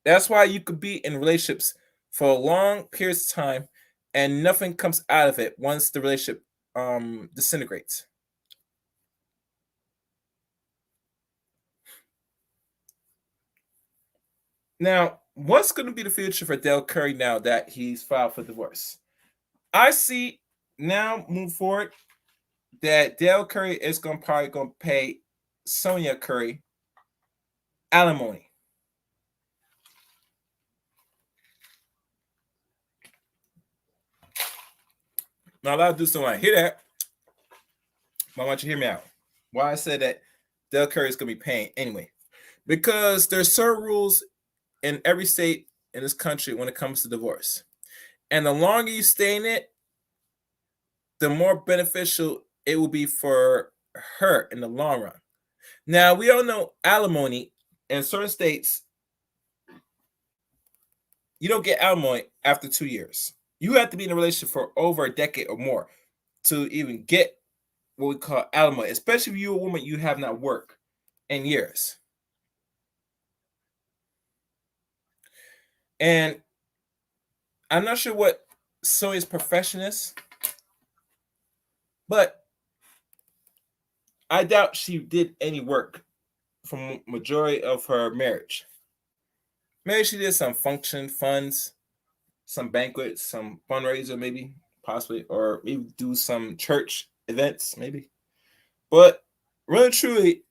A: That's why you could be in relationships for long periods of time and nothing comes out of it once the relationship disintegrates. Now, what's going to be the future for Dell Curry now that he's filed for divorce? I see now, move forward, that Dell Curry is probably going to pay Sonya Curry alimony. Now, a lot of dudes don't want to hear that, but I want you to hear me out. Why I said that Dell Curry is going to be paying anyway. Because there's certain rules in every state in this country when it comes to divorce. And the longer you stay in it, the more beneficial it will be for her in the long run. Now, we all know alimony in certain states, you don't get alimony after 2 years. You have to be in a relationship for over a decade or more to even get what we call alimony, especially if you're a woman you have not worked in years. And I'm not sure what Sonya's profession is, but I doubt she did any work from majority of her marriage. Maybe she did some function funds, some banquets, some fundraiser, maybe, possibly, or maybe do some church events, maybe. But really, truly,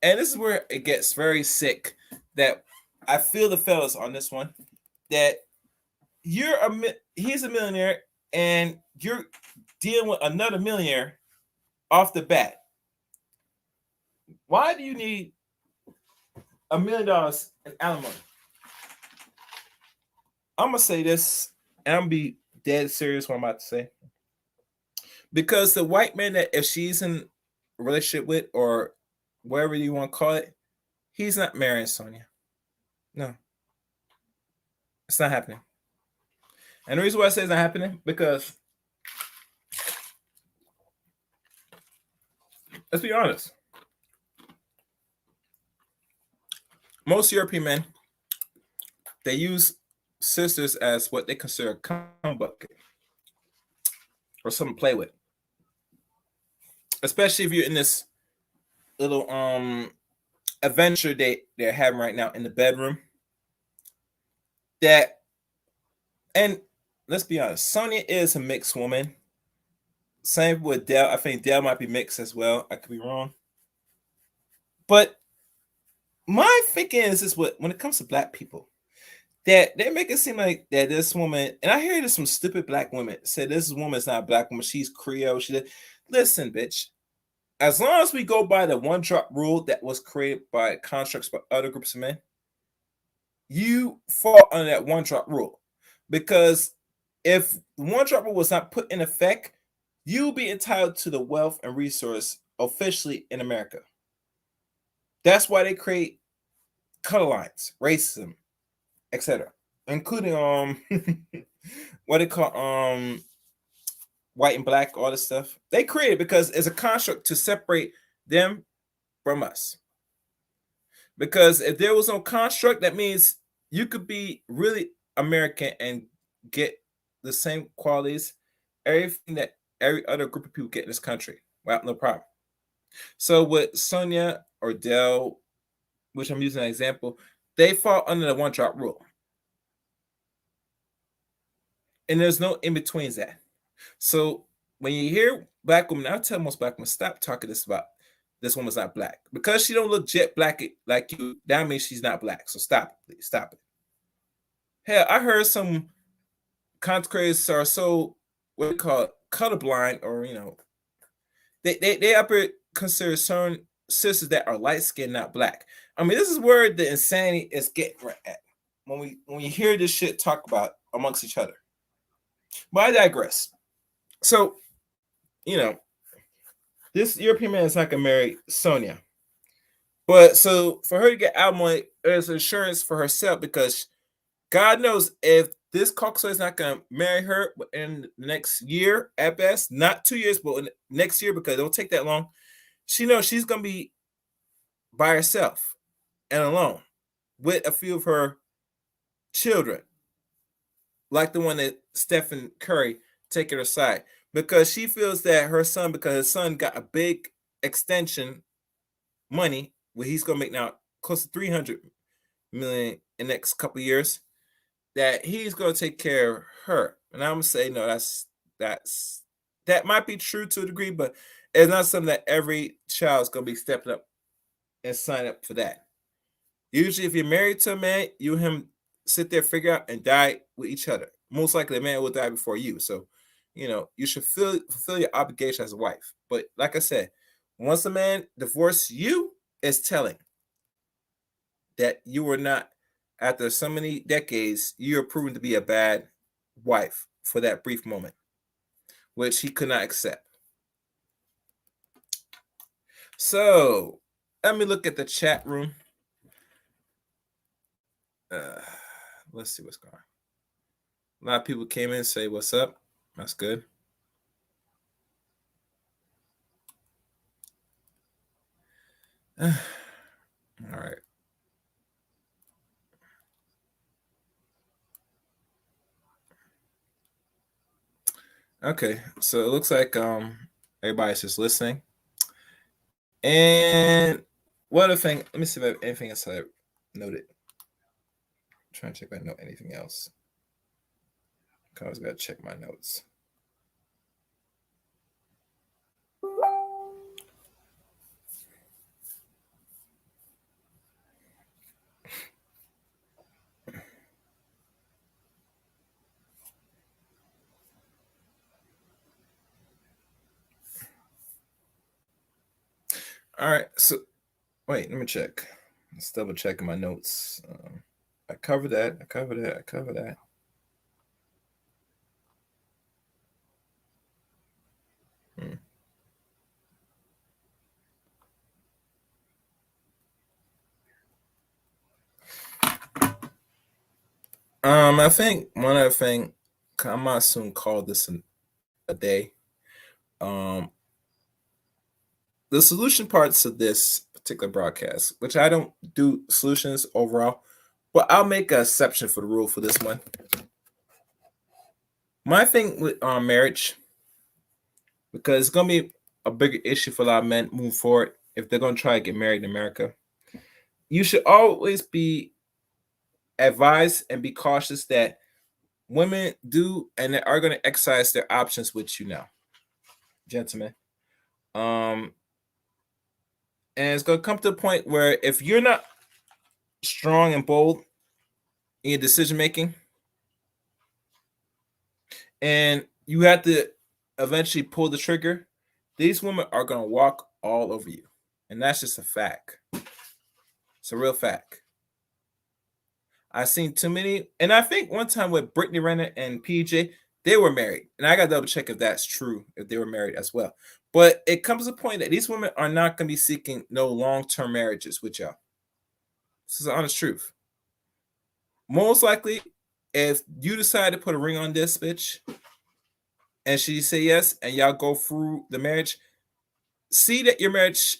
A: and this is where it gets very sick, that I feel the fellas on this one, that he's a millionaire and you're dealing with another millionaire off the bat. Why do you need $1 million in alimony? I'm gonna say this, and I'm gonna be dead serious what I'm about to say. Because the white man that if she's in a relationship with, or whatever you want to call it, he's not marrying Sonya. No. It's not happening. And the reason why I say it's not happening, because let's be honest. Most European men, they use sisters as what they consider a cum bucket or something to play with. Especially if you're in this little adventure they're having right now in the bedroom. That, and let's be honest, Sonya is a mixed woman. Same with Dell. I think Dell might be mixed as well. I could be wrong. But my thinking is this: what when it comes to black people, that they make it seem like that this woman, and I hear this from stupid black women say this woman's not a black woman, she's Creole. Listen, bitch. As long as we go by the one drop rule that was created by constructs by other groups of men, you fall under that one drop rule. Because if the one drop rule was not put in effect, you'll be entitled to the wealth and resource officially in America. That's why they create color lines, racism, etc., including what they call white and black, all this stuff. They create it because it's a construct to separate them from us. Because if there was no construct, that means you could be really American and get the same qualities, everything that every other group of people get in this country. Well, no problem. So with Sonya or Dell, which I'm using an example, they fall under the one drop rule. And there's no in betweens that. So when you hear black women, I tell most black women, stop talking this about this woman's not black. Because she don't look jet black like you, that means she's not black. So stop it, please. Stop it. Hell, I heard some content creators are so, what do you call it, colorblind, or they up here consider certain sisters that are light skinned, not black. I mean, this is where the insanity is getting right at when you hear this shit talk about amongst each other. But I digress. So, this European man is not gonna marry Sonya. But so for her to get alimony, there's insurance for herself, because God knows if this Caucasoid is not gonna marry her in the next year at best, not 2 years, but next year, because it don't take that long. She knows she's gonna be by herself and alone with a few of her children, like the one that Stephen Curry taking her side, because she feels that her son, because his son got a big extension money, where he's gonna make now close to 300 million in the next couple of years, that he's gonna take care of her. And I'm gonna say no, that might be true to a degree, but it's not something that every child is gonna be stepping up and sign up for that. Usually, if you're married to a man, you and him sit there, figure out, and die with each other. Most likely, the man will die before you. So, you should fulfill your obligation as a wife. But like I said, once a man divorces you, it's telling that you were not, after so many decades, you're proven to be a bad wife for that brief moment, which he could not accept. So, let me look at the chat room. Let's see what's going on. A lot of people came in and say, what's up? That's good. All right. Okay, so it looks like everybody's just listening. And what other thing? Let me see if I have anything else I noted. I'm trying to check if I know anything else. I always gotta check my notes. All right, so wait, let me check. Let's double check my notes. I covered that. I covered that. I think one other thing, I might soon call this a day. The solution parts of this particular broadcast, which I don't do solutions overall, but I'll make an exception for the rule for this one. My thing with marriage, because it's gonna be a bigger issue for a lot of men moving forward, if they're going to try to get married in America, you should always be advised and be cautious that women do and they are going to exercise their options with you now, gentlemen. Um, and it's going to come to the point where if you're not strong and bold in your decision making, and you have to eventually pull the trigger, these women are going to walk all over you. And that's just a fact. It's a real fact. I've seen too many. And I think one time with Brittany Renner and PJ, they were married. And I got to double check if that's true, if they were married as well. But it comes to a point that these women are not going to be seeking no long-term marriages with y'all. This is the honest truth. Most likely, if you decide to put a ring on this bitch and she say yes and y'all go through the marriage, see that your marriage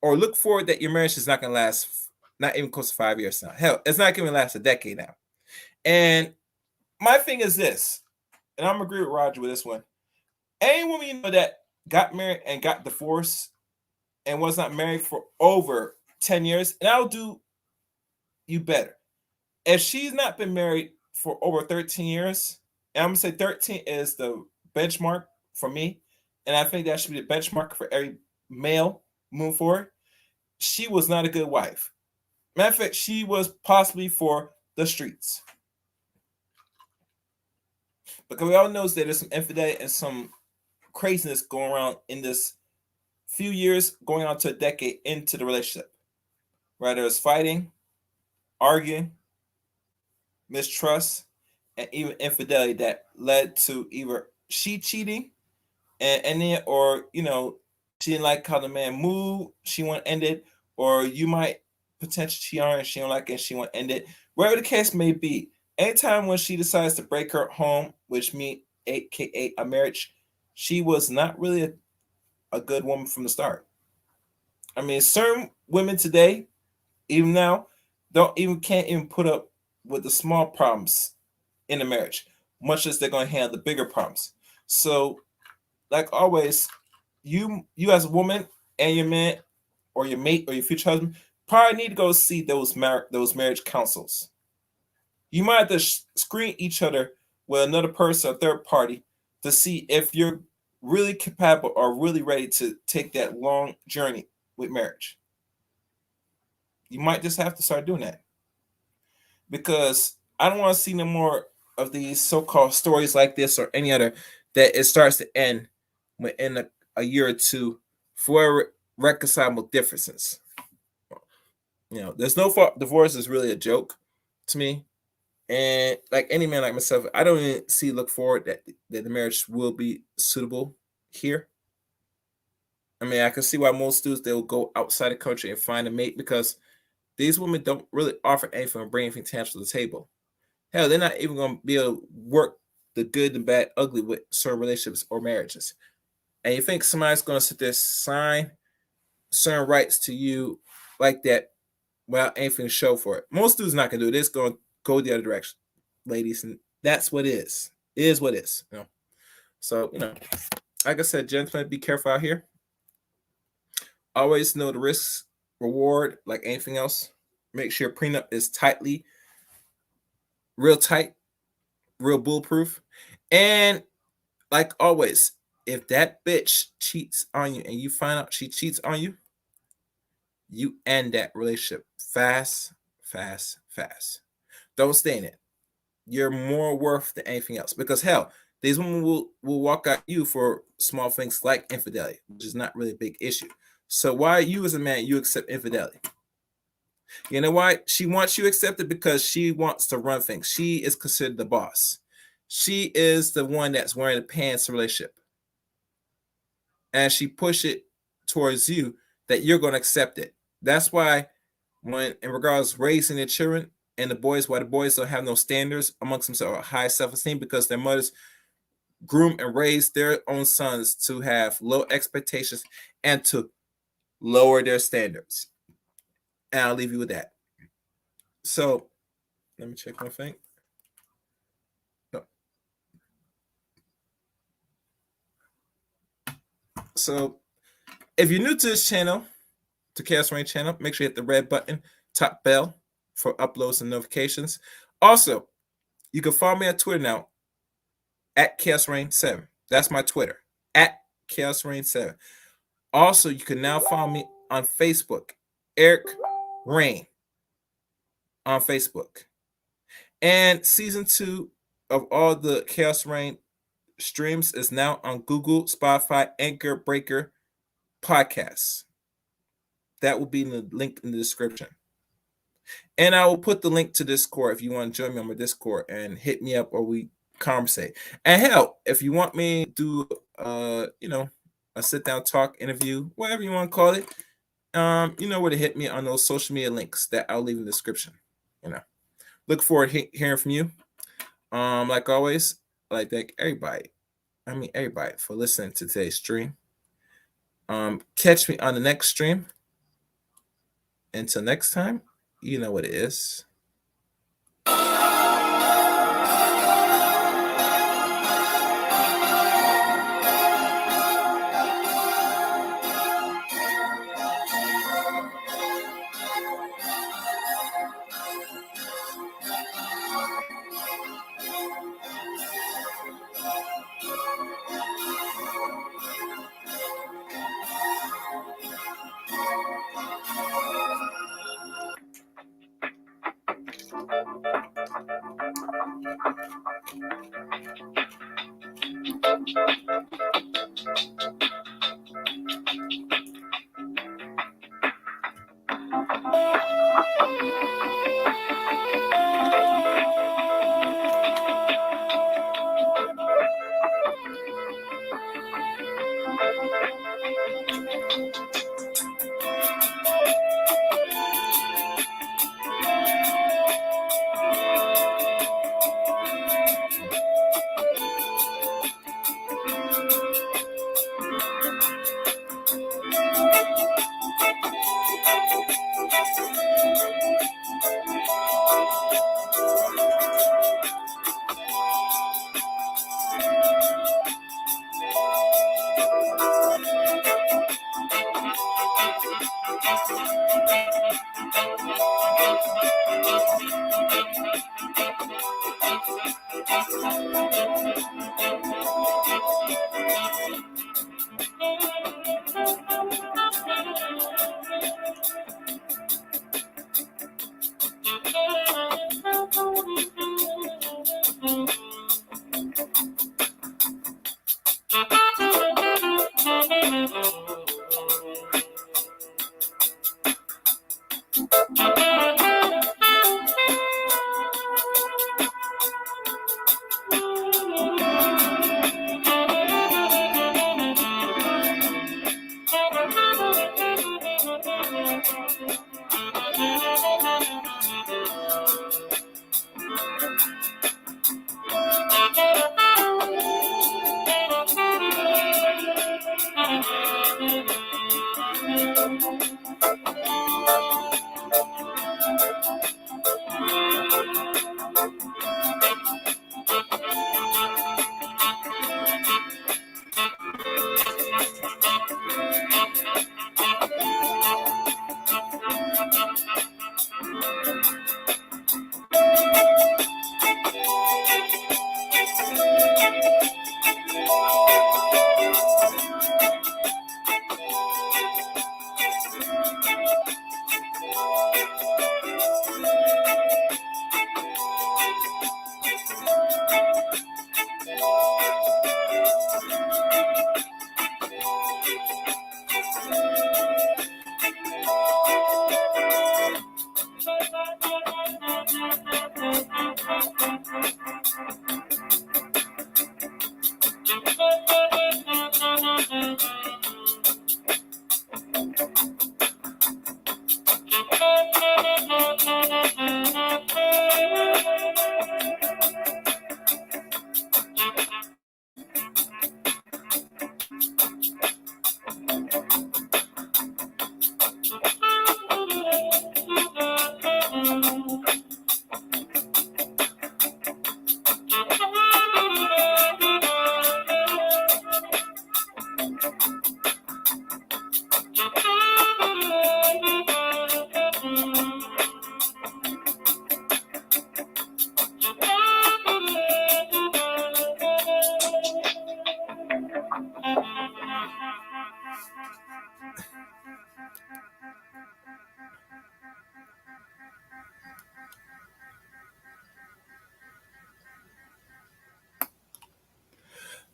A: or look forward that your marriage is not going to last not even close to 5 years now. Hell, it's not going to last a decade now. And my thing is this, and I'm agree with Roger with this one. Any woman you know that got married and got divorced and was not married for over 10 years, and I'll do you better. If she's not been married for over 13 years, and I'm going to say 13 is the benchmark for me, and I think that should be the benchmark for every male moving forward, she was not a good wife. Matter of fact, she was possibly for the streets. Because we all know that there's some infidelity and some craziness going around in this few years, going on to a decade into the relationship. Whether it's fighting, arguing, mistrust, and even infidelity that led to either she cheating and then, or she didn't like how the man moved, she want to end it, or you might potentially cheat on her and she don't like it and she want to end it. Wherever the case may be, anytime when she decides to break her home, which means aka a marriage, she was not really a good woman from the start. I mean, certain women today, even now, can't even put up with the small problems in a marriage, much as they're going to handle the bigger problems. So, like always, you as a woman and your man or your mate or your future husband probably need to go see those marriage counsels. You might have to screen each other with another person, a third party, to see if you're really compatible or really ready to take that long journey with marriage. You might just have to start doing that, because I don't want to see no more of these so-called stories like this or any other that it starts to end within a year or two for reconcilable differences. There's no fault. Divorce is really a joke to me. And like any man like myself, I don't even look forward that the marriage will be suitable here. I mean, I can see why most dudes, they'll go outside the country and find a mate, because these women don't really offer anything or bring anything tangible to the table. Hell, they're not even going to be able to work the good and bad, ugly with certain relationships or marriages. And you think somebody's going to sit there, sign certain rights to you like that without anything to show for it? Most dudes not going to do it. It's going to go the other direction, ladies. And that's what it is. It is what it is. So, like I said, gentlemen, be careful out here. Always know the risks, reward, like anything else. Make sure your prenup is real tight, real bulletproof. And like always, if that bitch cheats on you and you find out she cheats on you, you end that relationship fast. Don't stay in it. You're more worth than anything else, because hell, these women will walk at you for small things like infidelity, which is not really a big issue. So why you as a man, you accept infidelity? You know why? She wants you accepted because she wants to run things. She is considered the boss. She is the one that's wearing the pants in the relationship. And she push it towards you that you're going to accept it. That's why when in regards to raising their children and why the boys don't have no standards amongst themselves or high self-esteem, because their mothers groom and raise their own sons to have low expectations and to lower their standards. And I'll leave you with that. So let me check my thing. No. So if you're new to this channel, to Chaos Rain channel, make sure you hit the red button, top bell for uploads and notifications. Also, you can follow me on Twitter now at Chaos Rain 7. That's my Twitter, at Chaos Rain 7. Also, you can now follow me on Facebook, Eric Rain on Facebook. And season 2 of all the Chaos Rain streams is now on Google, Spotify, Anchor, Breaker, Podcasts. That will be in the link in the description. And I will put the link to Discord if you want to join me on my Discord and hit me up or we conversate. And hell, if you want me to do a sit down talk interview, whatever you want to call it, you know where to hit me on those social media links that I'll leave in the description. Look forward to hearing from you. Like always, I'd like to thank everybody for listening to today's stream. Catch me on the next stream. Until next time, you know what it is.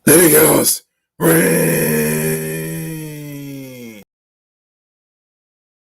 A: Lady Chaos, reign.